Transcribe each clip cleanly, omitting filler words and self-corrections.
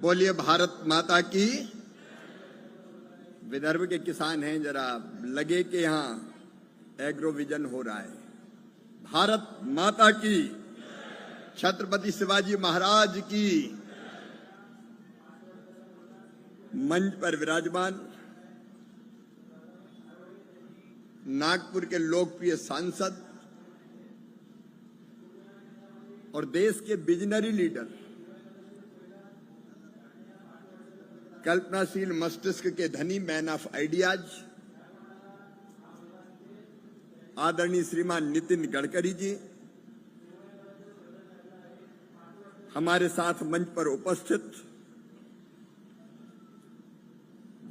बोलिए भारत माता की। विदर्भ के किसान हैं, जरा लगे कि यहाँ एग्रो विजन हो रहा है। भारत माता की, छत्रपति शिवाजी महाराज की। मंच पर विराजमान नागपुर के लोकप्रिय सांसद और देश के विजनरी लीडर, कल्पनाशील मस्तिष्क के धनी, मैन ऑफ आइडियाज, आदरणीय श्रीमान नितिन गडकरी जी, हमारे साथ मंच पर उपस्थित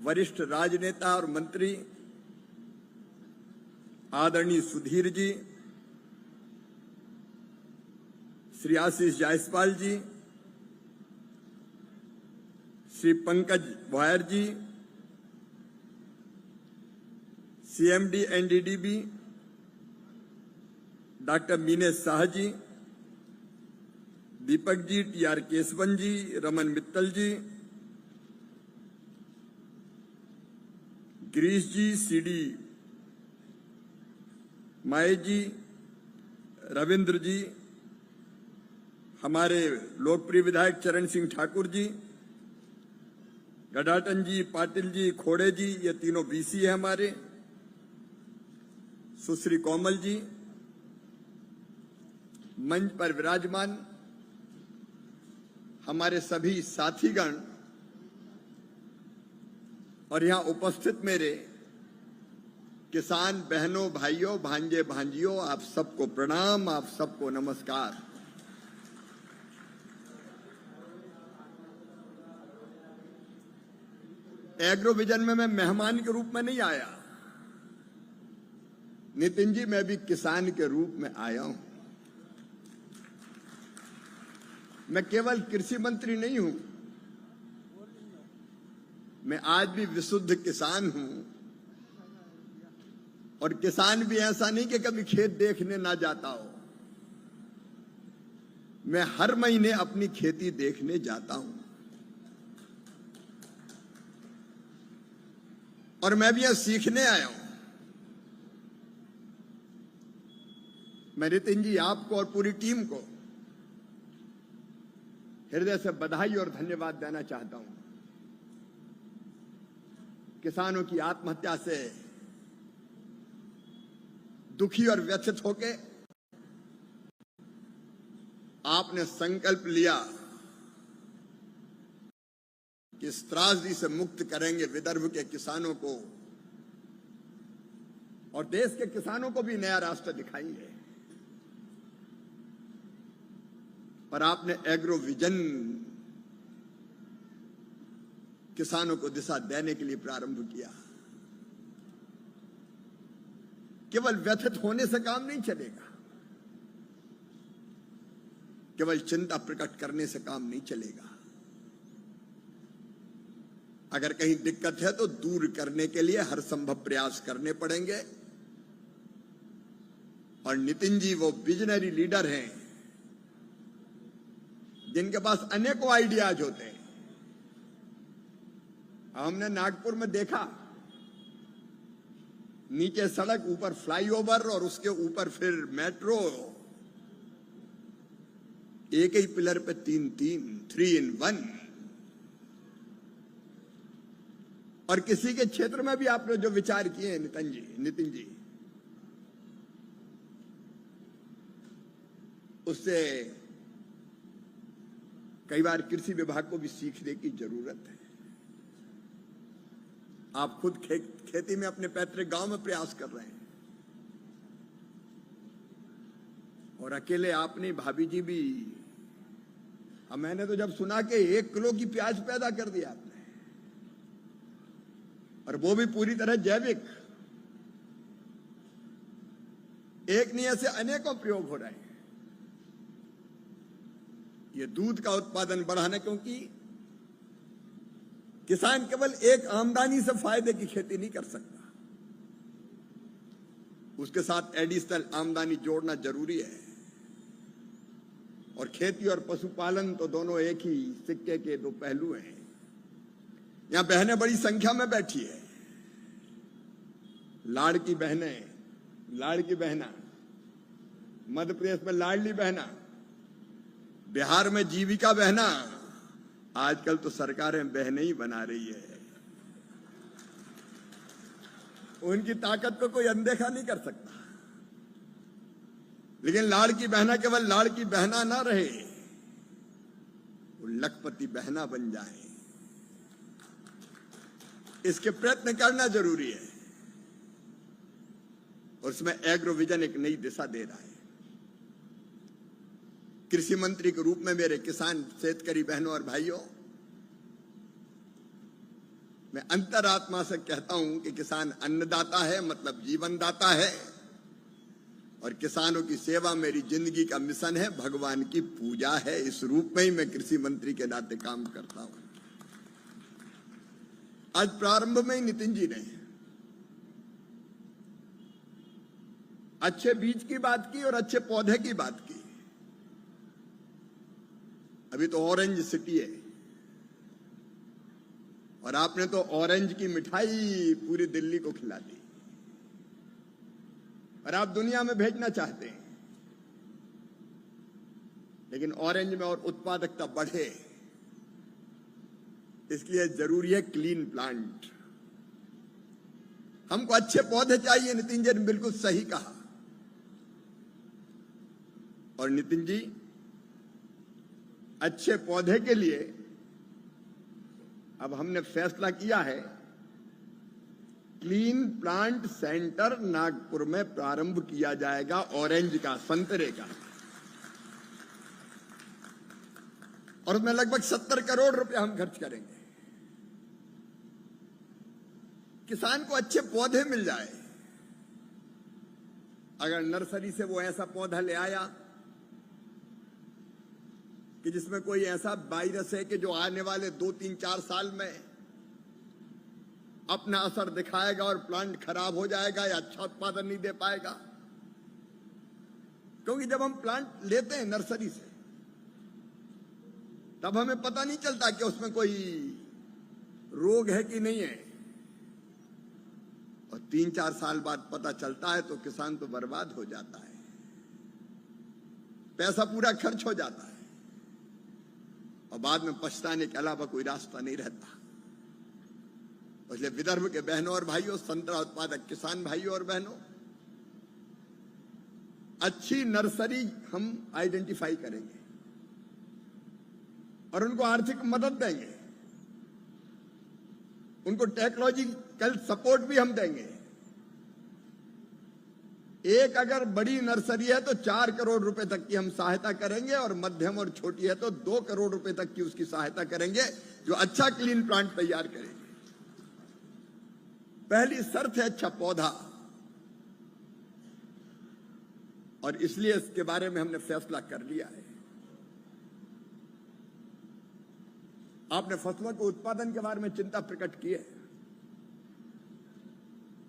वरिष्ठ राजनेता और मंत्री आदरणीय Sudhir ji, Shri Ashish Jaiswal ji, Shri Pankaj Bhoyar ji, CMD NDDB doctor Meenesh Shah ji, Deepak ji, TR Kesavan ji, Raman Mittal ji, Girish ji, CD माए जी, रविंद्र जी, हमारे लोकप्रिय विधायक चरण सिंह ठाकुर जी, गडाटन जी, पाटिल जी, खोड़े जी, ये तीनों बीसी है हमारे, सुश्री कोमल जी, मंच पर विराजमान हमारे सभी साथीगण और यहां उपस्थित मेरे किसान बहनों, भाइयों, भांजे, भांजियों, आप सबको प्रणाम, आप सबको नमस्कार। एग्रो विजन में मैं मेहमान के रूप में नहीं आया नितिन जी, मैं भी किसान के रूप में आया हूं। मैं केवल कृषि मंत्री नहीं हूं, मैं आज भी विशुद्ध किसान हूं। और किसान भी ऐसा नहीं कि कभी खेत देखने ना जाता हो, मैं हर महीने अपनी खेती देखने जाता हूं। और मैं भी यहां सीखने आया हूं। मैं नितिन जी, आपको और पूरी टीम को हृदय से बधाई और धन्यवाद देना चाहता हूं। किसानों की आत्महत्या से दुखी और व्यथित होके आपने संकल्प लिया कि इस त्रासदी से मुक्त करेंगे विदर्भ के किसानों को और देश के किसानों को भी नया रास्ता दिखाएंगे। और आपने एग्रो विजन किसानों को दिशा देने के लिए प्रारंभ किया। केवल व्यथित होने से काम नहीं चलेगा, केवल चिंता प्रकट करने से काम नहीं चलेगा। अगर कहीं दिक्कत है तो दूर करने के लिए हर संभव प्रयास करने पड़ेंगे। और नितिन जी वो विजनरी लीडर हैं जिनके पास अनेकों आइडियाज होते हैं। हमने नागपुर में देखा, नीचे सड़क, ऊपर फ्लाईओवर और उसके ऊपर फिर मेट्रो, एक ही पिलर पे 3 in 1। और किसी के क्षेत्र में भी आपने जो विचार किए हैं नितिन जी, उससे कई बार कृषि विभाग को भी सीखने की जरूरत है। आप खुद खेती में अपने पैतृक गांव में प्रयास कर रहे हैं और अकेले आप नहीं, भाभी जी भी। अब मैंने तो जब सुना कि 1 किलो की प्याज पैदा कर दिया आपने, और वो भी पूरी तरह जैविक, एक नहीं ऐसे अनेकों प्रयोग हो रहे हैं। ये दूध का उत्पादन बढ़ाना, क्योंकि किसान केवल एक आमदनी से फायदे की खेती नहीं कर सकता, उसके साथ एडिशनल आमदनी जोड़ना जरूरी है। और खेती और पशुपालन तो दोनों एक ही सिक्के के दो पहलू हैं। यहां बहनें बड़ी संख्या में बैठी है। लाड़की बहनें, लाड़की बहना, मध्य प्रदेश में लाडली बहना, बिहार में जीविका बहना, आजकल तो सरकारें बहनें ही बना रही है। उनकी ताकत को कोई अनदेखा नहीं कर सकता। लेकिन लाड़की बहना केवल लाड़की बहना ना रहे, वो लखपति बहना बन जाए, इसके प्रयत्न करना जरूरी है। और उसमें एग्रो विजन एक नई दिशा दे रहा है। कृषि मंत्री के रूप में मेरे किसान शेतकरी बहनों और भाइयों, मैं अंतरात्मा से कहता हूं कि किसान अन्नदाता है, मतलब जीवनदाता है, और किसानों की सेवा मेरी जिंदगी का मिशन है, भगवान की पूजा है। इस रूप में ही मैं कृषि मंत्री के नाते काम करता हूं। आज प्रारंभ में ही नितिन जी ने अच्छे बीज की बात की और अच्छे पौधे की बात की। अभी तो ऑरेंज सिटी है और आपने तो ऑरेंज की मिठाई पूरी दिल्ली को खिला दी और आप दुनिया में भेजना चाहते हैं। लेकिन ऑरेंज में और उत्पादकता बढ़े, इसलिए जरूरी है क्लीन प्लांट। हमको अच्छे पौधे चाहिए, नितिन जी ने बिल्कुल सही कहा। और नितिन जी, अच्छे पौधे के लिए अब हमने फैसला किया है, क्लीन प्लांट सेंटर नागपुर में प्रारंभ किया जाएगा, ऑरेंज का, संतरे का। और उसमें लगभग 70 करोड़ रुपए हम खर्च करेंगे। किसान को अच्छे पौधे मिल जाए। अगर नर्सरी से वो ऐसा पौधा ले आया कि जिसमें कोई ऐसा वायरस है कि जो आने वाले 2, 3, 4 साल में अपना असर दिखाएगा और प्लांट खराब हो जाएगा या अच्छा उत्पादन नहीं दे पाएगा। क्योंकि जब हम प्लांट लेते हैं नर्सरी से, तब हमें पता नहीं चलता कि उसमें कोई रोग है कि नहीं है, और 3-4 साल बाद पता चलता है तो किसान तो बर्बाद हो जाता है, पैसा पूरा खर्च हो जाता है और बाद में पछताने के अलावा कोई रास्ता नहीं रहता। इसलिए विदर्भ के बहनों और भाइयों, संतरा उत्पादक किसान भाइयों और बहनों, अच्छी नर्सरी हम आइडेंटिफाई करेंगे और उनको आर्थिक मदद देंगे, उनको टेक्नोलॉजिकल सपोर्ट भी हम देंगे। एक अगर बड़ी नर्सरी है तो 4 करोड़ रुपए तक की हम सहायता करेंगे और मध्यम और छोटी है तो 2 करोड़ रुपए तक की उसकी सहायता करेंगे, जो अच्छा क्लीन प्लांट तैयार करेंगे। पहली शर्त है अच्छा पौधा, और इसलिए इसके बारे में हमने फैसला कर लिया है। आपने फसलों के उत्पादन के बारे में चिंता प्रकट की है।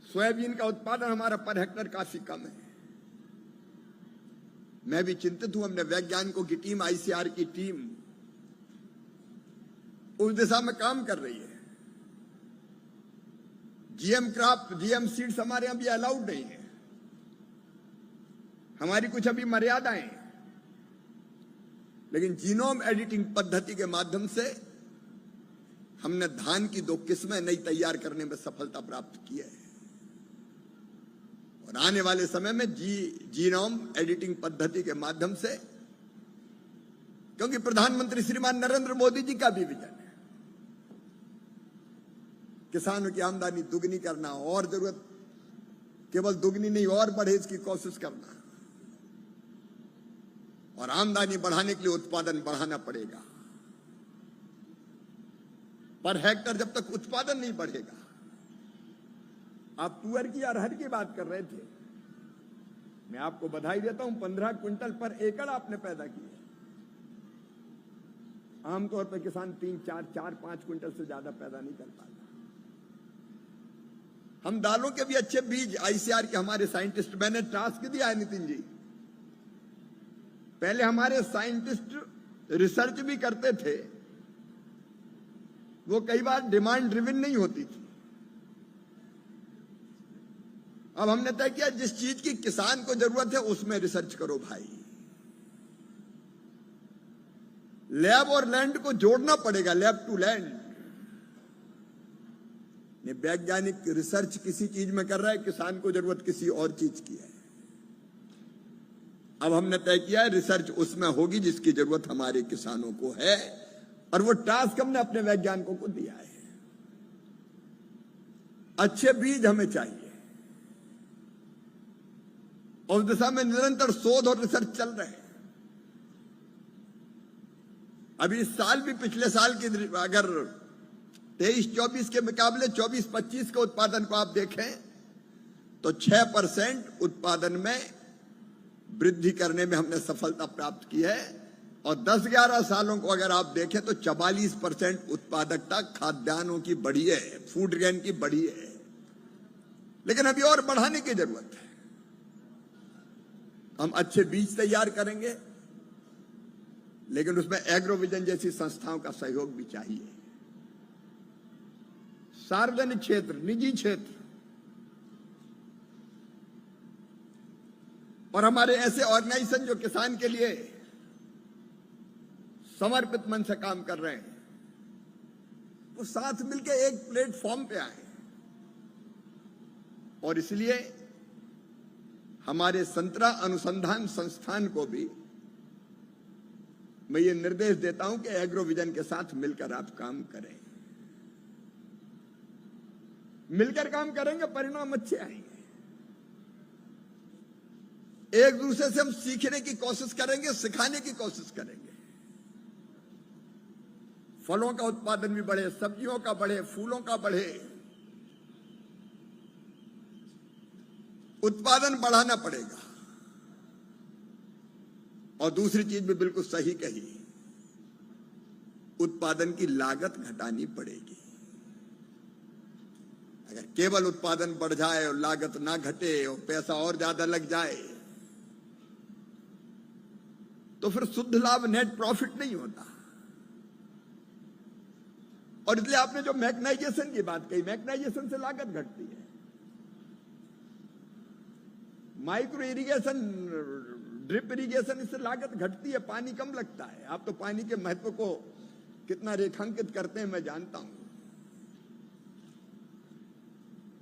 सोयाबीन का उत्पादन हमारा पर हेक्टर काफी कम है। मैं भी चिंतित हूं। हमने वैज्ञानिकों की टीम, आईसीआर की टीम उस दिशा में काम कर रही है। जीएम क्रॉप, जीएम सीड्स हमारे यहां भी अलाउड नहीं है। हमारी कुछ अभी मर्यादाएं, लेकिन जीनोम एडिटिंग पद्धति के माध्यम से हमने धान की 2 किस्में नई तैयार करने में सफलता प्राप्त की है और आने वाले समय में जीनोम एडिटिंग पद्धति के माध्यम से, क्योंकि प्रधानमंत्री श्रीमान नरेंद्र मोदी जी का भी विजन है किसानों की आमदनी दुगनी करना, और जरूरत केवल दुगनी नहीं और बढ़े इसकी कोशिश करना, और आमदनी बढ़ाने के लिए उत्पादन बढ़ाना पड़ेगा। पर हेक्टर जब तक उत्पादन नहीं बढ़ेगा, आप तुअर की अरहर की बात कर रहे थे, मैं आपको बधाई देता हूं, 15 क्विंटल पर एकड़ आपने पैदा किए। आमतौर पर किसान 3-4-5 क्विंटल से ज्यादा पैदा नहीं कर पाता। हम दालों के भी अच्छे बीज, आईसीआर के हमारे साइंटिस्ट, मैंने टास्क दिया है नितिन जी, पहले हमारे साइंटिस्ट रिसर्च भी करते थे, वो कई बार डिमांड ड्रिवन नहीं होती थी। अब हमने तय किया जिस चीज की किसान को जरूरत है उसमें रिसर्च करो भाई। लैब और लैंड को जोड़ना पड़ेगा, लैब टू लैंड। वैज्ञानिक रिसर्च किसी चीज में कर रहा है, किसान को जरूरत किसी और चीज की है। अब हमने तय किया है रिसर्च उसमें होगी जिसकी जरूरत हमारे किसानों को है, और वो टास्क हमने अपने वैज्ञानिकों को दिया है। अच्छे बीज हमें चाहिए और उस दिशा में निरंतर शोध और रिसर्च चल रहे हैं। अभी इस साल भी पिछले साल की अगर 23-24 के मुकाबले 24-25 के उत्पादन को आप देखें तो 6% उत्पादन में वृद्धि करने में हमने सफलता प्राप्त की है, और 10-11 सालों को अगर आप देखें तो 44% उत्पादकता खाद्यान्नों की बढ़ी है, फूड ग्रेन की बढ़ी है। लेकिन अभी और बढ़ाने की जरूरत है। हम अच्छे बीज तैयार करेंगे, लेकिन उसमें एग्रोविजन जैसी संस्थाओं का सहयोग भी चाहिए। सार्वजनिक क्षेत्र, निजी क्षेत्र और हमारे ऐसे ऑर्गेनाइजेशन जो किसान के लिए समर्पित मन से काम कर रहे हैं, वो साथ मिलकर एक प्लेटफॉर्म पे आए। और इसलिए हमारे संतरा अनुसंधान संस्थान को भी मैं ये निर्देश देता हूं कि एग्रोविजन के साथ मिलकर आप काम करें। मिलकर काम करेंगे, परिणाम अच्छे आएंगे। एक दूसरे से हम सीखने की कोशिश करेंगे, सिखाने की कोशिश करेंगे। फलों का उत्पादन भी बढ़े, सब्जियों का बढ़े, फूलों का बढ़े। उत्पादन बढ़ाना पड़ेगा। और दूसरी चीज भी बिल्कुल सही कही, उत्पादन की लागत घटानी पड़ेगी। अगर केवल उत्पादन बढ़ जाए और लागत ना घटे और पैसा और ज्यादा लग जाए तो फिर शुद्ध लाभ, नेट प्रॉफिट नहीं होता। और इसलिए आपने जो मैकेनाइजेशन की बात कही, मैकेनाइजेशन से लागत घटती है। माइक्रो इरिगेशन, ड्रिप इरिगेशन, इससे लागत घटती है, पानी कम लगता है। आप तो पानी के महत्व को कितना रेखांकित करते हैं मैं जानता हूं।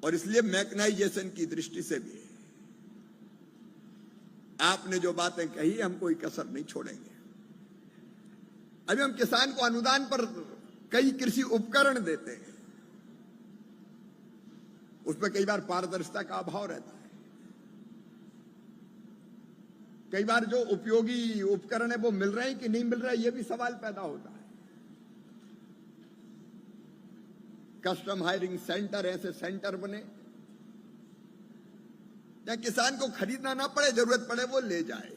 और इसलिए मैकेनाइजेशन की दृष्टि से भी आपने जो बातें कही, हम कोई कसर नहीं छोड़ेंगे। अभी हम किसान को अनुदान पर कई कृषि उपकरण देते हैं, उसमें कई बार पारदर्शिता का अभाव रहता है। कई बार जो उपयोगी उपकरण है वो मिल रहे हैं कि नहीं मिल रहे हैं, ये भी सवाल पैदा होता है। कस्टम हायरिंग सेंटर, ऐसे सेंटर बने जहां किसान को खरीदना ना पड़े, जरूरत पड़े वो ले जाए।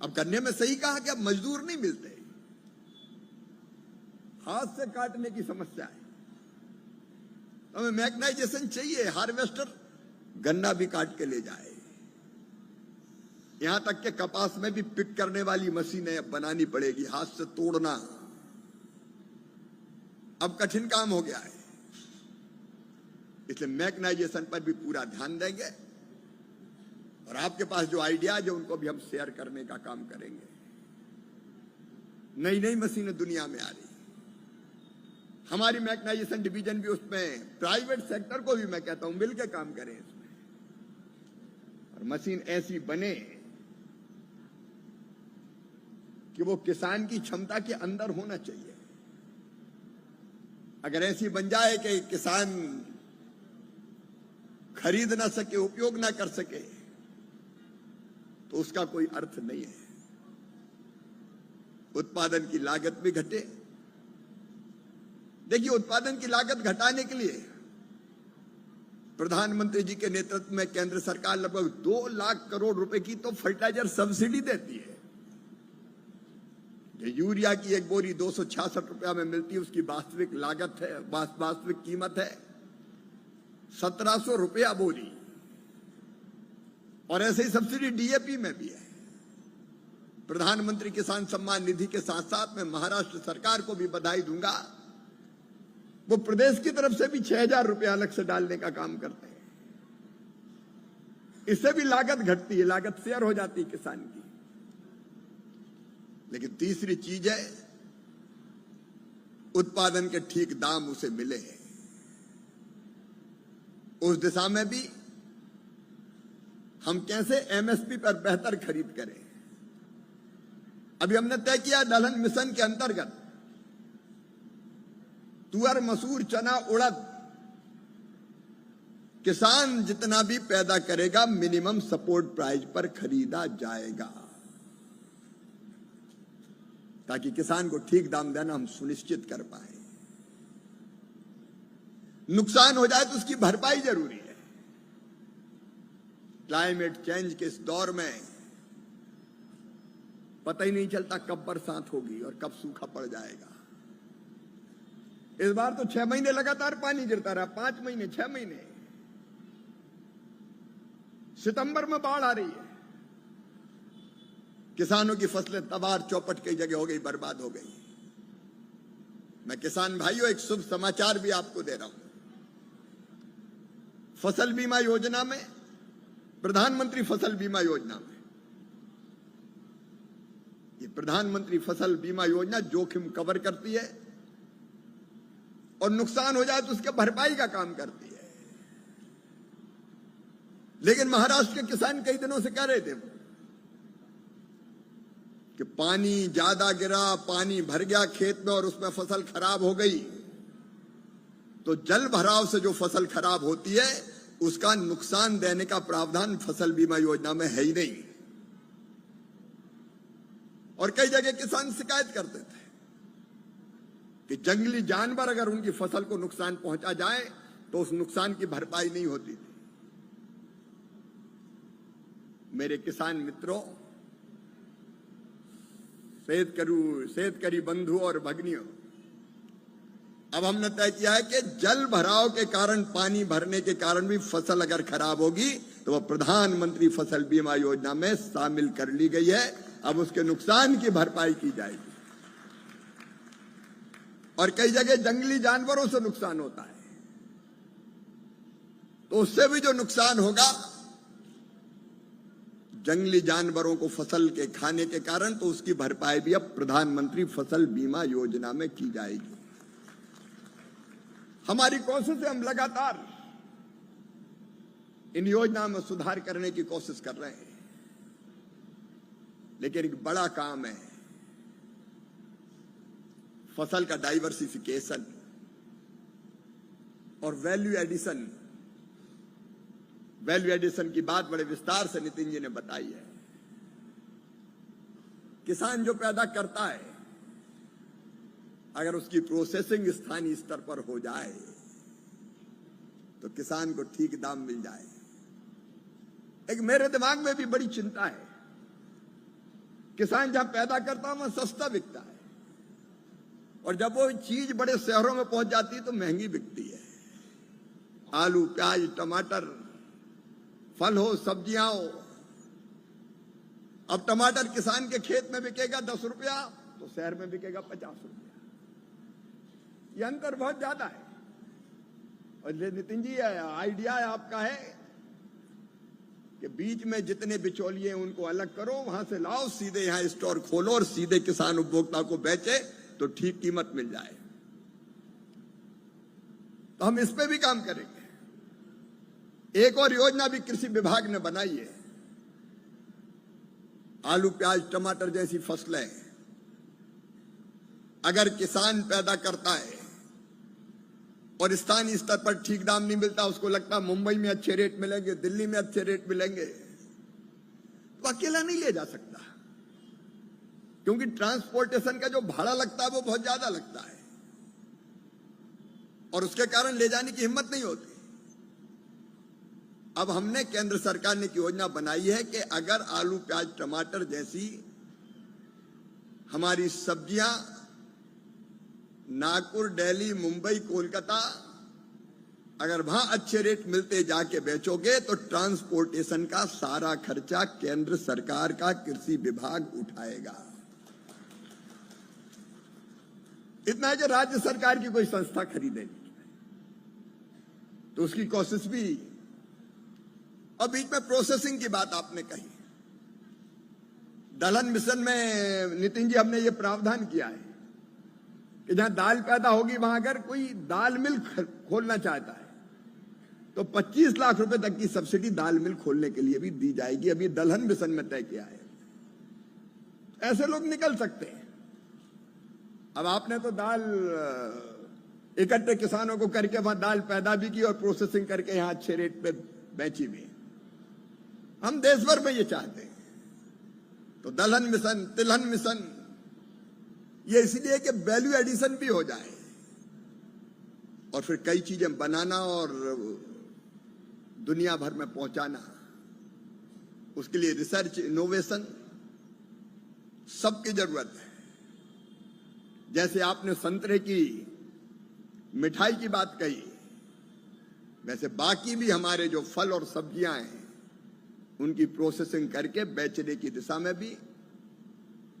अब करने में सही कहा कि अब मजदूर नहीं मिलते, हाथ से काटने की समस्या है। तो हमें मैकेनाइजेशन चाहिए, हार्वेस्टर गन्ना भी काट के ले जाए। यहां तक कि कपास में भी पिक करने वाली मशीनें बनानी पड़ेगी, हाथ से तोड़ना अब कठिन काम हो गया है। इसलिए मैकेनाइजेशन पर भी पूरा ध्यान देंगे, और आपके पास जो आइडियाज है उनको भी हम शेयर करने का काम करेंगे। नई नई मशीनें दुनिया में आ रही, हमारी मैकेनाइजेशन डिवीजन भी उसमें, प्राइवेट सेक्टर को भी मैं कहता हूं मिलकर काम करें इसमें, और मशीन ऐसी बने कि वो किसान की क्षमता के अंदर होना चाहिए। अगर ऐसी बन जाए कि किसान खरीद ना सके, उपयोग ना कर सके, तो उसका कोई अर्थ नहीं है। उत्पादन की लागत भी घटे। देखिए, उत्पादन की लागत घटाने के लिए प्रधानमंत्री जी के नेतृत्व में केंद्र सरकार लगभग 2 लाख करोड़ रुपए की तो फर्टिलाइजर सब्सिडी देती है। जो यूरिया की एक बोरी 266 रुपया में मिलती है, उसकी वास्तविक लागत है, वास्तविक कीमत है 1700 रुपया बोरी। और ऐसे ही सब्सिडी डीएपी में भी है। प्रधानमंत्री किसान सम्मान निधि के साथ साथ मैं महाराष्ट्र सरकार को भी बधाई दूंगा। वो प्रदेश की तरफ से भी 6,000 रुपया अलग से डालने का काम करते हैं। इससे भी लागत घटती है, लागत शेयर हो जाती है किसान की। लेकिन तीसरी चीज है, उत्पादन के ठीक दाम उसे मिले हैं। उस दिशा में भी हम कैसे एमएसपी पर बेहतर खरीद करें। अभी हमने तय किया दलहन मिशन के अंतर्गत तुअर, मसूर, चना, उड़द किसान जितना भी पैदा करेगा मिनिमम सपोर्ट प्राइस पर खरीदा जाएगा, ताकि किसान को ठीक दाम देना हम सुनिश्चित कर पाए। नुकसान हो जाए तो उसकी भरपाई जरूरी है। क्लाइमेट चेंज के इस दौर में पता ही नहीं चलता कब बरसात होगी और कब सूखा पड़ जाएगा। इस बार तो 6 महीने लगातार पानी गिरता रहा, 5 महीने, 6 महीने। सितंबर में बाढ़ आ रही है, किसानों की फसलें तबाह चौपट कई जगह हो गई, बर्बाद हो गई। मैं किसान भाइयों एक शुभ समाचार भी आपको दे रहा हूं। फसल बीमा योजना में, प्रधानमंत्री फसल बीमा योजना में, ये प्रधानमंत्री फसल बीमा योजना जोखिम कवर करती है और नुकसान हो जाए तो उसके भरपाई का काम करती है। लेकिन महाराष्ट्र के किसान कई दिनों से कह रहे थे कि पानी ज्यादा गिरा, पानी भर गया खेत में और उसमें फसल खराब हो गई, तो जल भराव से जो फसल खराब होती है उसका नुकसान देने का प्रावधान फसल बीमा योजना में है ही नहीं। और कई जगह किसान शिकायत करते थे कि जंगली जानवर अगर उनकी फसल को नुकसान पहुंचा जाए तो उस नुकसान की भरपाई नहीं होती थी। मेरे किसान मित्रों, शेतकरी बंधु और भगिनियों, अब हमने तय किया है कि जल भराव के कारण, पानी भरने के कारण भी फसल अगर खराब होगी तो वह प्रधानमंत्री फसल बीमा योजना में शामिल कर ली गई है। अब उसके नुकसान की भरपाई की जाएगी। और कई जगह जंगली जानवरों से नुकसान होता है, तो उससे भी जो नुकसान होगा जंगली जानवरों को फसल के खाने के कारण, तो उसकी भरपाई भी अब प्रधानमंत्री फसल बीमा योजना में की जाएगी। हमारी कोशिश है, हम लगातार इन योजना में सुधार करने की कोशिश कर रहे हैं। लेकिन एक बड़ा काम है फसल का डाइवर्सिफिकेशन और वैल्यू एडिशन। वैल्यू एडिशन की बात बड़े विस्तार से नितिन जी ने बताई है। किसान जो पैदा करता है, अगर उसकी प्रोसेसिंग स्थानीय स्तर पर हो जाए तो किसान को ठीक दाम मिल जाए। एक मेरे दिमाग में भी बड़ी चिंता है, किसान जहां पैदा करता है वहां सस्ता बिकता है और जब वो चीज बड़े शहरों में पहुंच जाती है तो महंगी बिकती है। आलू, प्याज, टमाटर, फल हो, सब्जियां हो। अब टमाटर किसान के खेत में बिकेगा 10 रुपया तो शहर में बिकेगा 50 रुपया। ये अंतर बहुत ज्यादा है। और नितिन जी, आइडिया आपका है कि बीच में जितने बिचौलिए हैं उनको अलग करो, वहां से लाओ, सीधे यहां स्टोर खोलो और सीधे किसान उपभोक्ता को बेचे तो ठीक कीमत मिल जाए। तो हम इस पे भी काम करेंगे। एक और योजना भी कृषि विभाग ने बनाई है। आलू, प्याज, टमाटर जैसी फसलें अगर किसान पैदा करता है और स्थानीय स्तर पर ठीक दाम नहीं मिलता, उसको लगता है मुंबई में अच्छे रेट मिलेंगे, दिल्ली में अच्छे रेट मिलेंगे, तो अकेला नहीं ले जा सकता, क्योंकि ट्रांसपोर्टेशन का जो भाड़ा लगता है वो बहुत ज्यादा लगता है और उसके कारण ले जाने की हिम्मत नहीं होती। अब हमने केंद्र सरकार ने एक योजना बनाई है कि अगर आलू, प्याज, टमाटर जैसी हमारी सब्जियां नागपुर, दिल्ली, मुंबई, कोलकाता अगर वहां अच्छे रेट मिलते जाके बेचोगे तो ट्रांसपोर्टेशन का सारा खर्चा केंद्र सरकार का कृषि विभाग उठाएगा। इतना है कि राज्य सरकार की कोई संस्था खरीदेगी तो उसकी कोशिश भी। और बीच में प्रोसेसिंग की बात आपने कही, दलहन मिशन में नितिन जी हमने ये प्रावधान किया है कि जहां दाल पैदा होगी वहां अगर कोई दाल मिल खोलना चाहता है तो 25 लाख रुपए तक की सब्सिडी दाल मिल खोलने के लिए भी दी जाएगी। अभी दलहन मिशन में तय किया है। ऐसे लोग निकल सकते हैं। अब आपने तो दाल इकट्ठे किसानों को करके वहां दाल पैदा भी की और प्रोसेसिंग करके यहां अच्छे रेट पे बेची भी। हम देश भर में ये चाहते हैं। तो दलहन मिशन, तिलहन मिशन, ये इसलिए कि वैल्यू एडिशन भी हो जाए और फिर कई चीजें बनाना और दुनिया भर में पहुंचाना, उसके लिए रिसर्च, इनोवेशन सबकी जरूरत है। जैसे आपने संतरे की मिठाई की बात कही, वैसे बाकी भी हमारे जो फल और सब्जियां हैं उनकी प्रोसेसिंग करके बेचने की दिशा में भी,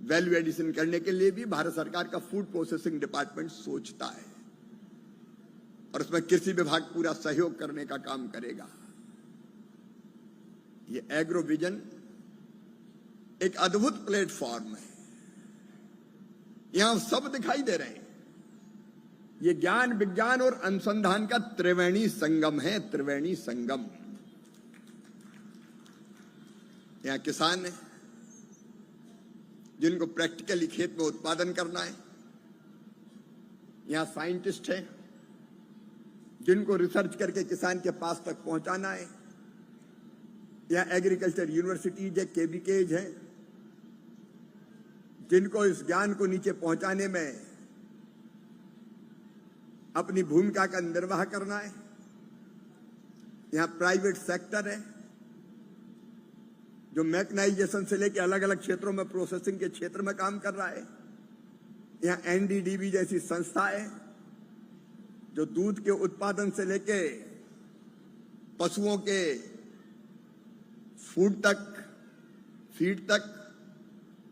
वैल्यू एडिशन करने के लिए भी भारत सरकार का फूड प्रोसेसिंग डिपार्टमेंट सोचता है और उसमें कृषि विभाग पूरा सहयोग करने का काम करेगा। ये एग्रो विजन एक अद्भुत प्लेटफॉर्म है। यहां सब दिखाई दे रहे हैं। ये ज्ञान, विज्ञान और अनुसंधान का त्रिवेणी संगम है, त्रिवेणी संगम। यहां किसान है जिनको प्रैक्टिकली खेत में उत्पादन करना है। यहां साइंटिस्ट है जिनको रिसर्च करके किसान के पास तक पहुंचाना है। यहां एग्रीकल्चर यूनिवर्सिटीज है, केबीकेज है, जिनको इस ज्ञान को नीचे पहुंचाने में अपनी भूमिका का निर्वाह करना है। यहां प्राइवेट सेक्टर है जो मैकेनाइजेशन से लेकर अलग अलग क्षेत्रों में प्रोसेसिंग के क्षेत्र में काम कर रहा है। यहां एनडीडीबी जैसी संस्था है जो दूध के उत्पादन से लेके पशुओं के फूड तक, फीड तक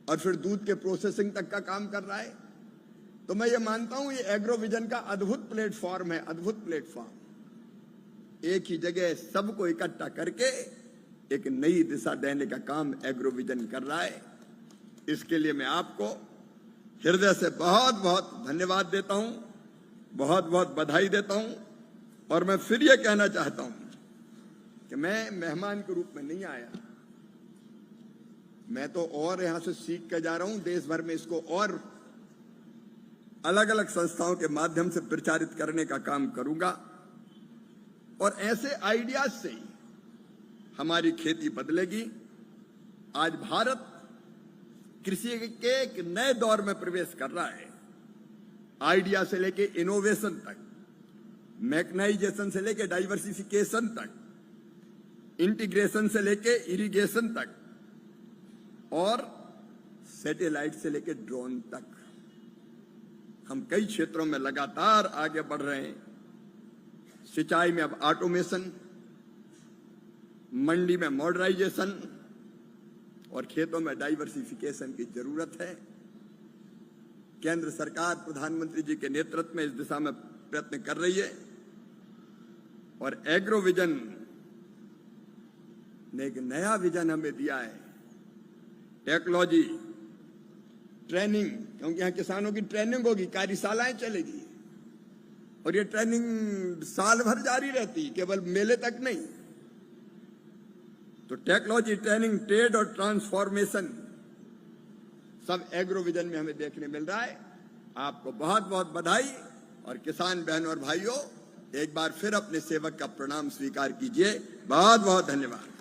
और फिर दूध के प्रोसेसिंग तक का काम कर रहा है। तो मैं ये मानता हूं ये एग्रो विजन का अद्भुत प्लेटफॉर्म है, अद्भुत प्लेटफॉर्म। एक ही जगह सबको इकट्ठा करके एक नई दिशा देने का काम एग्रो विजन कर रहा है। इसके लिए मैं आपको हृदय से बहुत बहुत धन्यवाद देता हूं, बहुत बहुत बधाई देता हूं। और मैं फिर यह कहना चाहता हूं कि मैं मेहमान के रूप में नहीं आया, मैं तो और यहां से सीख कर जा रहा हूं। देश भर में इसको और अलग अलग संस्थाओं के माध्यम से प्रचारित करने का काम करूंगा और ऐसे आइडियाज से ही हमारी खेती बदलेगी। आज भारत कृषि के एक नए दौर में प्रवेश कर रहा है। आइडिया से लेके इनोवेशन तक, मैकेनाइजेशन से लेके डाइवर्सिफिकेशन तक, इंटीग्रेशन से लेके इरिगेशन तक और सैटेलाइट से लेके ड्रोन तक हम कई क्षेत्रों में लगातार आगे बढ़ रहे हैं। सिंचाई में अब ऑटोमेशन, मंडी में मॉडर्नाइजेशन और खेतों में डाइवर्सिफिकेशन की जरूरत है। केंद्र सरकार प्रधानमंत्री जी के नेतृत्व में इस दिशा में प्रयत्न कर रही है और एग्रो विजन ने एक नया विजन हमें दिया है। टेक्नोलॉजी, ट्रेनिंग, क्योंकि यहां किसानों की ट्रेनिंग होगी, कार्यशालाएं चलेगी और ये ट्रेनिंग साल भर जारी रहती, केवल मेले तक नहीं। तो टेक्नोलॉजी, ट्रेनिंग, ट्रेड और ट्रांसफॉर्मेशन सब एग्रो विजन में हमें देखने मिल रहा है। आपको बहुत बहुत बधाई और किसान बहनों और भाइयों, एक बार फिर अपने सेवक का प्रणाम स्वीकार कीजिए। बहुत बहुत धन्यवाद।